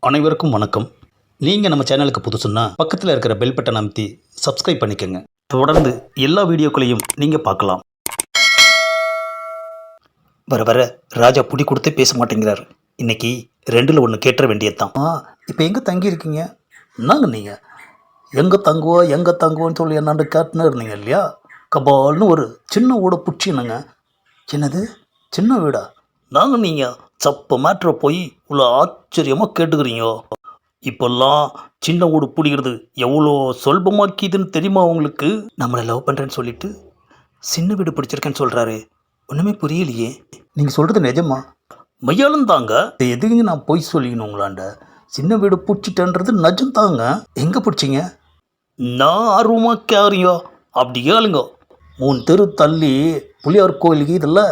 அனைவருக்கும் வணக்கம். நீங்கள் நம்ம சேனலுக்கு புதுசுன்னா பக்கத்தில் இருக்கிற பெல் பட்டன் அமைத்தி சப்ஸ்கிரைப் பண்ணிக்கோங்க. தொடர்ந்து எல்லா வீடியோக்களையும் நீங்கள் பார்க்கலாம். வர வர ராஜா புடி கொடுத்தே பேச மாட்டேங்கிறார். இன்னைக்கு ரெண்டில் ஒன்று கேட்டுற வேண்டியது தான். இப்போ எங்கே தங்கியிருக்கீங்க? என்னங்க நீங்கள் எங்கே தங்குவோன்னு சொல்லி என்னாண்டு கேட்டுன்னு இருந்தீங்க இல்லையா? கபால்னு ஒரு சின்ன வீடை பிடிச்சினுங்க. என்னது சின்ன வீடா? நாங்கள் நீங்கள் சப்ப மேட்ரை போய் இவ்வளோ ஆச்சரியமாக கேட்டுக்கிறீங்க. இப்போல்லாம் சின்ன வீடு பிடிக்கிறது எவ்வளோ சொல்பமாக்கிதுன்னு தெரியுமா உங்களுக்கு? நம்மளை லவ் பண்ணுறேன்னு சொல்லிட்டு சின்ன வீடு பிடிச்சிருக்கேன்னு சொல்கிறாரு. ஒன்றுமே புரியலையே. நீங்கள் சொல்கிறது நிஜமா? மையாலும் தாங்க. எதுங்க நான் போய் சொல்லிக்கணும் உங்களாண்ட? சின்ன வீடு பிடிச்சிட்டேன்றது நிஜம் தாங்க. எங்கே பிடிச்சிங்க? நான் ஆர்வமாக கேறியோ அப்படி கேளுங்க. 3 தெரு தள்ளி புளியார் கோயிலுக்கு இதில்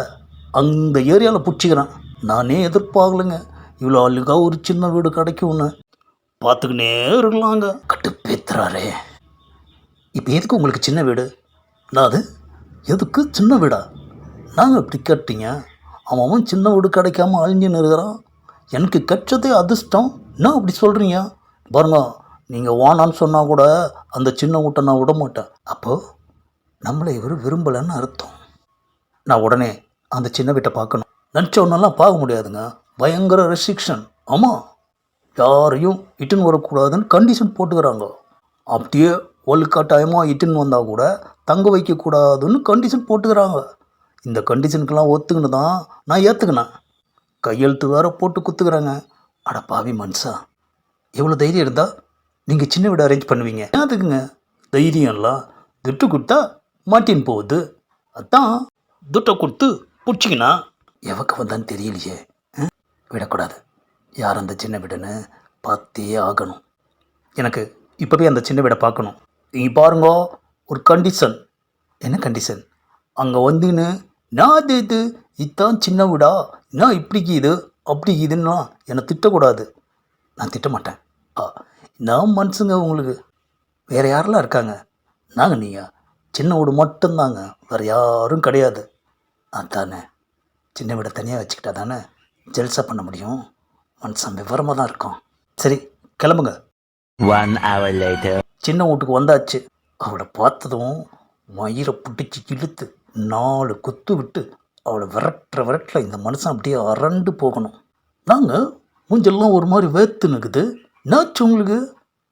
அந்த ஏரியாவில் பிடிச்சிக்கிறேன். நானே எதிர்பார்க்கலைங்க இவ்வளோ அழுகா ஒரு சின்ன வீடு கிடைக்கும்னு. பார்த்துக்கினே இருக்கலாங்க. கட்டுப்பேத்துறாரே. இப்போ எதுக்கு உங்களுக்கு சின்ன வீடு? நான் அது எதுக்கு சின்ன வீடா? நாங்கள் இப்படி கேட்டீங்க. அவன் சின்ன வீடு கிடைக்காம அழிஞ்சுன்னு இருக்கிறான். எனக்கு கெட்டதே அதிர்ஷ்டம். என்ன அப்படி சொல்கிறீங்க? பாருங்க, நீங்கள் வானான்னு சொன்னால் கூட அந்த சின்ன வீட்டை நான் விட மாட்டேன். அப்போது நம்மளை இவர் விரும்பலைன்னு அர்த்தம். நான் உடனே அந்த சின்ன வீட்டை பார்க்கணும். நினச்சோன்னெல்லாம் பார்க்க முடியாதுங்க. பயங்கர ரெஸ்ட்ரிக்ஷன். ஆமாம், யாரையும் இட்டுன்னு வரக்கூடாதுன்னு கண்டிஷன் போட்டுக்கிறாங்க. அப்படியே வலுக்கட்டாயமாக இட்டுன்னு வந்தால் கூட தங்க வைக்கக்கூடாதுன்னு கண்டிஷன் போட்டுக்கிறாங்க. இந்த கண்டிஷனுக்கெல்லாம் ஒத்துக்கின்னு தான் நான் ஏற்றுக்கினேன். கையெழுத்து வேறு போட்டு குத்துக்கிறாங்க. அட பாவி மனுஷா, எவ்வளோ தைரியம் இருந்தால் நீங்கள் சின்ன வீடு அரேஞ்ச் பண்ணுவீங்க? அதுக்குங்க தைரியம்லாம் துட்டு கொடுத்தா மாட்டின்னு போகுது. அதான் துட்டை கொடுத்து பிடிச்சிக்கினா எவக்கு வந்தான்னு தெரியலையே. விடக்கூடாது. யார் அந்த சின்ன வீடுன்னு பார்த்தே ஆகணும். எனக்கு இப்போவே அந்த சின்ன வீடை பார்க்கணும். நீங்கள் பாருங்க, ஒரு கண்டிஷன். என்ன கண்டிஷன்? அங்கே வந்துன்னு நான் இது இதுதான் சின்ன வீடா, நான் இப்படிக்கு இது அப்படி இதுன்னா என்னை திட்டக்கூடாது. நான் திட்ட மாட்டேன். நான் மனுஷங்க. உங்களுக்கு வேறு யாரெல்லாம் இருக்காங்க? நாங்கள் நீங்கள் சின்ன வீடு மட்டும்தாங்க, வேறு யாரும் கிடையாது. அதானே, சின்ன வீடை தனியாக வச்சுக்கிட்டா தானே ஜெல்சா பண்ண முடியும். மனுஷன் விவரமாக தான் இருக்கும். சரி, கிளம்புங்க. 1 hour later. சின்ன வீட்டுக்கு வந்தாச்சு. அவளை பார்த்ததும் மயிரை பிடிச்சி இழுத்து 4 குத்து விட்டு அவளை விரட்டுற இந்த மனுஷன் அப்படியே அரண்டு போகணும். நாங்கள் மூஞ்செல்லாம் ஒரு மாதிரி வேர்த்து நிற்குது. என்னாச்சு உங்களுக்கு?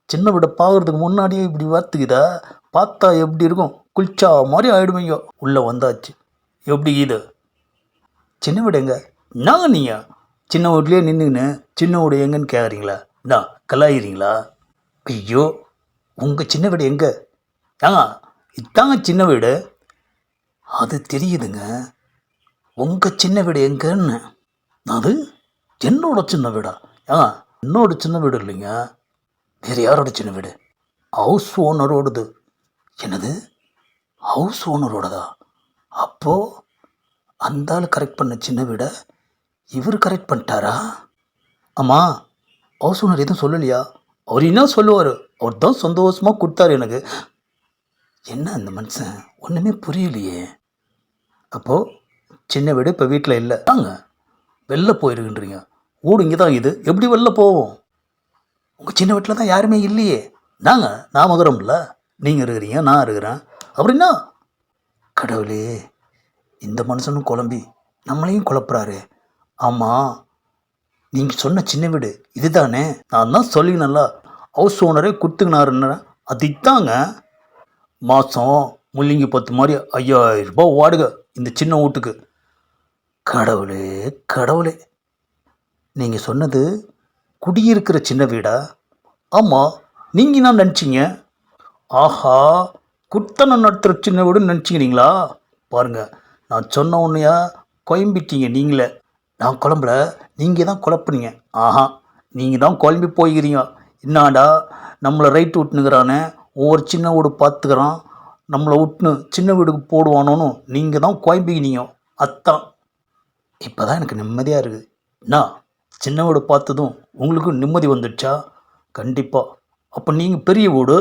சின்ன வீடை பார்க்குறதுக்கு முன்னாடியே இப்படி வேர்த்துக்குதா? பார்த்தா எப்படி இருக்கும்? குளிச்சா மாதிரி ஆகிடுவீங்க. உள்ளே வந்தாச்சு. எப்படி இது சின்ன வீடு எங்க? நாங்கள் நீங்கள் சின்ன வீட்லேயே நின்றுன்னு சின்ன வீடு எங்கன்னு கேட்குறீங்களா? நான் கலாயிறீங்களா? ஐயோ, உங்கள் சின்ன வீடு எங்கே? இதாங்க சின்ன வீடு. அது தெரியுதுங்க. உங்கள் சின்ன வீடு எங்கன்னு. அது என்னோட சின்ன வீடா? என்னோட சின்ன வீடு இல்லைங்க, வேறு யாரோட சின்ன வீடு? ஹவுஸ் ஓனரோடது. என்னது, ஹவுஸ் ஓனரோடதா? அப்போது அந்த ஆள் கரெக்ட் பண்ண சின்ன வீடை இவர் கரெக்ட் பண்ணிட்டாரா? ஆமாம், ஹவுஸ் ஓனர் எதுவும் சொல்லலையா? அவர் என்ன சொல்லுவார்? அவர் தான் சந்தோஷமாக கொடுத்தாரு எனக்கு. என்ன அந்த மனுஷன் ஒன்றுமே புரியலையே. அப்போது சின்ன வீடு இப்போ வீட்டில் இல்லை. வெளில போயிருக்குன்றீங்க. வீடு இங்கே தான். இது எப்படி வெளில போவோம்? உங்கள் சின்ன வீட்டில் தான் யாருமே இல்லையே. நான் மகரம்ல, நீங்கள் இருக்கிறீங்க, நான் இருக்கிறேன். அப்படின்னா கடவுளே, இந்த மனுஷனும் குழம்பி நம்மளையும் குழப்புறாரு. ஆமாம், நீங்கள் சொன்ன சின்ன வீடு இது தானே? நான் தான் சொல்லிக்கணும்ல, ஹவுஸ் ஓனரே கொடுத்துக்கினாருன்னு. அது இதாங்க. மாதம் முள்ளிங்கி 10 மாதிரி 5000 ரூபாய் வாடகை இந்த சின்ன வீட்டுக்கு. கடவுளே கடவுளே, நீங்கள் சொன்னது குடியிருக்கிற சின்ன வீடா? ஆமாம், நீங்கள் என்ன நினச்சிங்க? ஆஹா, குத்தனை நடத்துகிற சின்ன வீடுன்னு நினச்சிக்கிறீங்களா? பாருங்கள், நான் சொன்ன உன்னையா குழம்பிட்டீங்க நீங்களே. நான் குழம்புல, நீங்கள் தான் குழப்புனீங்க. நீங்கள் தான் குழம்பி போய்க்கிறீங்க. என்னாடா நம்மளை ரைட்டு விட்டுனுக்கிறானே, ஒவ்வொரு சின்ன வீடு பார்த்துக்கிறான், நம்மளை விட்டுன்னு சின்ன வீடுக்கு போடுவானோன்னு நீங்கள் தான் குழம்பிக்கினீங்க. அத்தான் இப்போ தான் எனக்கு நிம்மதியாக இருக்குது. நான் சின்ன வீடு பார்த்ததும் உங்களுக்கு நிம்மதி வந்துடுச்சா? கண்டிப்பாக. அப்போ நீங்கள் பெரிய வீடு,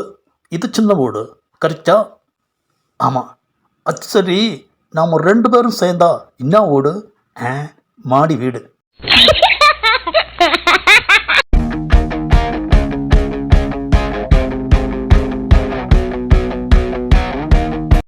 இது சின்ன வீடு, கரெக்டா? ஆமாம். அது சரி, நாம் 2 பேரும் சேர்ந்தா என்ன வீடு? மாடி வீடு.